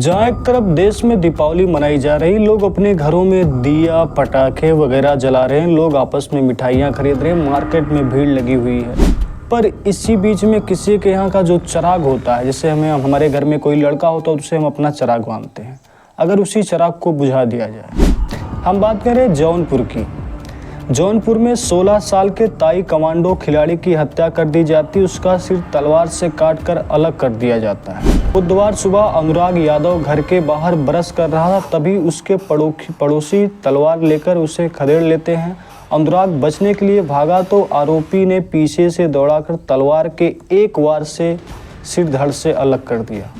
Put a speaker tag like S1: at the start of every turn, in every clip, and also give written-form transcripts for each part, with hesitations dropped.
S1: जहाँ एक तरफ देश में दीपावली मनाई जा रही, लोग अपने घरों में दिया पटाखे वगैरह जला रहे हैं, लोग आपस में मिठाइयाँ खरीद रहे हैं, मार्केट में भीड़ लगी हुई है। पर इसी बीच में किसी के यहाँ का जो चिराग होता है, जैसे हमारे घर में कोई लड़का होता है तो उसे हम अपना चिराग मानते हैं, अगर उसी चिराग को बुझा दिया जाए। हम बात करें जौनपुर की। जौनपुर में 16 साल के ताई कमांडो खिलाड़ी की हत्या कर दी जाती, उसका सिर तलवार से काटकर अलग कर दिया जाता है। बुधवार सुबह अनुराग यादव घर के बाहर ब्रश कर रहा था, तभी उसके पड़ोसी तलवार लेकर उसे खदेड़ लेते हैं। अनुराग बचने के लिए भागा तो आरोपी ने पीछे से दौड़ाकर तलवार के एक वार से सिर धड़ से अलग कर दिया।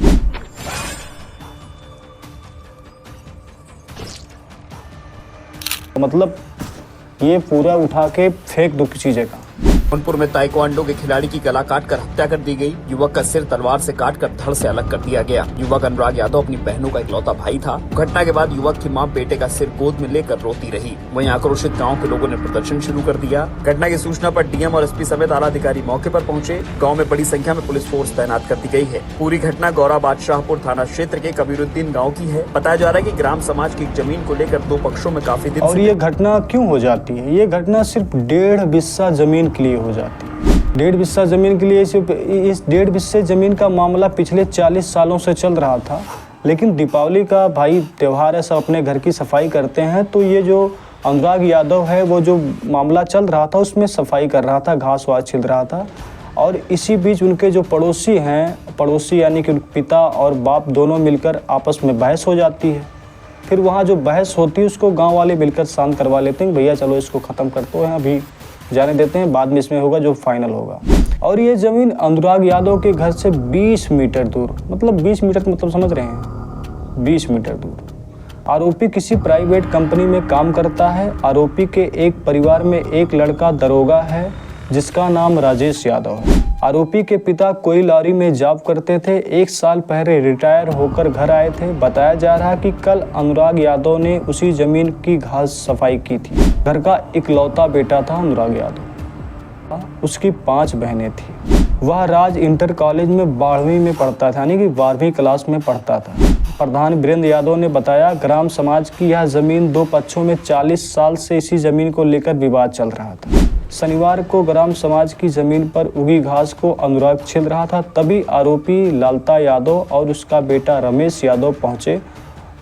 S1: मतलब ये पूरा उठा के फेंक दो किसी जगह।
S2: जौनपुर में ताइक्वांडो के खिलाड़ी की गला काटकर हत्या कर दी गई। युवक का सिर तलवार से काटकर धड़ से अलग कर दिया गया। युवक अनुराग यादव अपनी बहनों का इकलौता भाई था। घटना के बाद युवक की मां बेटे का सिर गोद में लेकर रोती रही। वहीं आक्रोशित गांव के लोगों ने प्रदर्शन शुरू कर दिया। घटना की सूचना पर डीएम और एसपी समेत आला अधिकारी मौके पर पहुंचे। गाँव में बड़ी संख्या में पुलिस फोर्स तैनात कर दी गई है। पूरी घटना गौरा बादशाहपुर थाना क्षेत्र के कबीरुद्दीन गाँव की है। बताया जा रहा है की ग्राम समाज की जमीन को लेकर दो पक्षों में काफी दिन।
S1: और ये घटना क्यों हो जाती है? ये घटना सिर्फ 1.5 बिस्सा जमीन के लिए हो जाती है। 1.5 बिस्सा जमीन के लिए सिर्फ इस 1.5 बिस्से जमीन का मामला पिछले 40 सालों से चल रहा था। लेकिन दीपावली का भाई त्योहार है, सब अपने घर की सफाई करते हैं, तो ये जो अनुराग यादव है वो जो मामला चल रहा था उसमें सफाई कर रहा था, घास वास छिल रहा था। और इसी बीच उनके जो पड़ोसी हैं, पड़ोसी यानी कि पिता और बाप दोनों मिलकर आपस में बहस हो जाती है। फिर वहाँ जो बहस होती है उसको गाँव वाले मिलकर शांत करवा लेते हैं, भैया चलो इसको ख़त्म करते हैं, अभी जाने देते हैं, बाद में इसमें होगा जो फाइनल होगा। और ये ज़मीन अनुराग यादव के घर से 20 मीटर दूर, मतलब 20 मीटर मतलब समझ रहे हैं, 20 मीटर दूर। आरोपी किसी प्राइवेट कंपनी में काम करता है। आरोपी के एक परिवार में एक लड़का दरोगा है जिसका नाम राजेश यादव है। आरोपी के पिता कोई लॉरी में जॉब करते थे, 1 साल पहले रिटायर होकर घर आए थे। बताया जा रहा कि कल अनुराग यादव ने उसी जमीन की घास सफाई की थी। घर का इकलौता बेटा था अनुराग यादव, उसकी 5 बहनें थी। वह राज इंटर कॉलेज में 12वीं में पढ़ता था, यानी कि 12वीं क्लास में पढ़ता था। प्रधान वीरेंद्र यादव ने बताया ग्राम समाज की यह जमीन दो पक्षों में 40 साल से इसी जमीन को लेकर विवाद चल रहा था। शनिवार को ग्राम समाज की जमीन पर उगी घास को अनुराग छिल रहा था, तभी आरोपी लालता यादव और उसका बेटा रमेश यादव पहुंचे।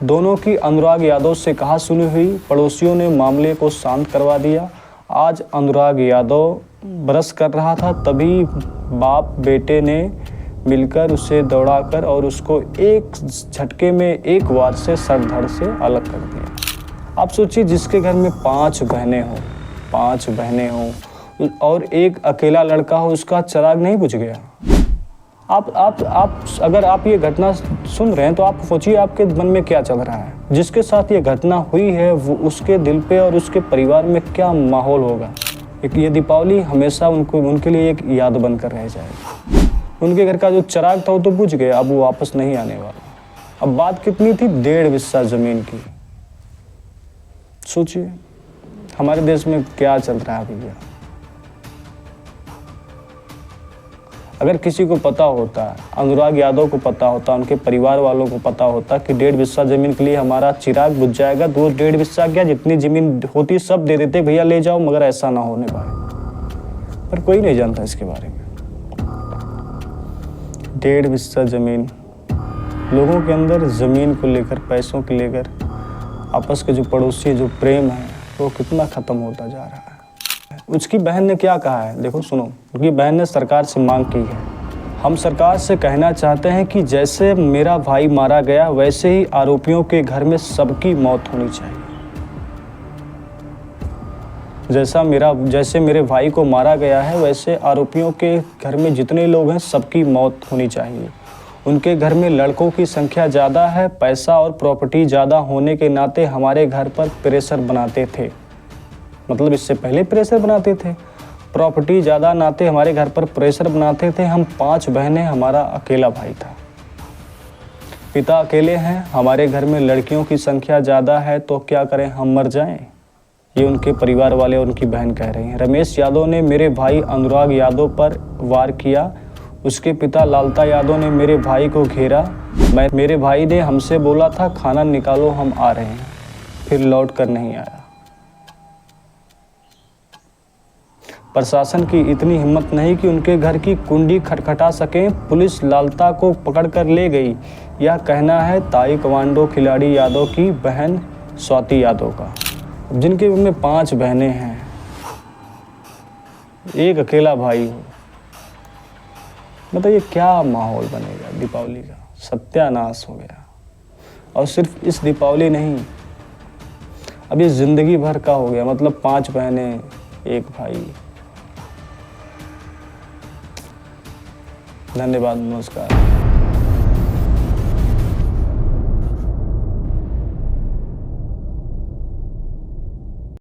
S1: दोनों की अनुराग यादव से कहा सुनी हुई। पड़ोसियों ने मामले को शांत करवा दिया। आज अनुराग यादव ब्रश कर रहा था, तभी बाप बेटे ने मिलकर उसे दौड़ाकर और उसको एक झटके में एक वार से सर धड़ से अलग कर दिया। आप सोचिए, जिसके घर में 5 बहनें हों और एक अकेला लड़का हो, उसका चिराग नहीं बुझ गया। आप अगर आप ये घटना सुन रहे हैं तो आप सोचिए आपके मन में क्या चल रहा है। जिसके साथ ये घटना हुई है वो उसके दिल पे और उसके परिवार में क्या माहौल होगा। ये दीपावली हमेशा उनके लिए एक याद बनकर रह जाएगी। उनके घर का जो चिराग था वो तो बुझ गया, अब वो वापस नहीं आने वाला। अब बात कितनी थी? 1.5 बिस्सा जमीन की। सोचिए हमारे देश में क्या चल रहा है भैया। अगर किसी को पता होता, अनुराग यादव को पता होता, उनके परिवार वालों को पता होता कि 1.5 बिस्सा जमीन के लिए हमारा चिराग बुझ जाएगा, तो वो 1.5 बिस्सा क्या जितनी जमीन होती सब दे देते, भैया ले जाओ, मगर ऐसा ना होने पाए। पर कोई नहीं जानता इसके बारे में। 1.5 बिस्सा जमीन, लोगों के अंदर ज़मीन को लेकर, पैसों को लेकर आपस के जो पड़ोसी जो प्रेम है वो कितना ख़त्म होता जा रहा है। उसकी बहन ने क्या कहा है, देखो सुनो। उसकी बहन ने सरकार से मांग की है, हम सरकार से कहना चाहते हैं कि जैसे मेरा भाई मारा गया वैसे ही आरोपियों के घर में सबकी मौत होनी चाहिए। जैसे मेरे भाई को मारा गया है वैसे आरोपियों के घर में जितने लोग हैं सबकी मौत होनी चाहिए। उनके घर में लड़कों की संख्या ज़्यादा है, पैसा और प्रॉपर्टी ज़्यादा होने के नाते हमारे घर पर प्रेशर बनाते थे। मतलब इससे पहले प्रेशर बनाते थे। प्रॉपर्टी ज़्यादा नाते हमारे घर पर प्रेशर बनाते थे। हम 5 बहनें, हमारा अकेला भाई था। पिता अकेले हैं, हमारे घर में लड़कियों की संख्या ज़्यादा है, तो क्या करें, हम मर जाएं? ये उनके परिवार वाले और उनकी बहन कह रहे हैं। रमेश यादव ने मेरे भाई अनुराग यादव पर वार किया। उसके पिता लालता यादव ने मेरे भाई को घेरा। मेरे भाई ने हमसे बोला था खाना निकालो हम आ रहे हैं, फिर लौट कर नहीं आया। प्रशासन की इतनी हिम्मत नहीं कि उनके घर की कुंडी खटखटा सकें। पुलिस लालता को पकड़कर ले गई। यह कहना है ताइक्वांडो खिलाड़ी यादव की बहन स्वाति यादव का, जिनके में 5 बहनें हैं, एक अकेला भाई हो। मतलब ये क्या माहौल बनेगा दीपावली का। सत्यानाश हो गया। और सिर्फ इस दीपावली नहीं, अब ये जिंदगी भर का हो गया। मतलब 5 बहनें, एक भाई। धन्यवाद, नमस्कार।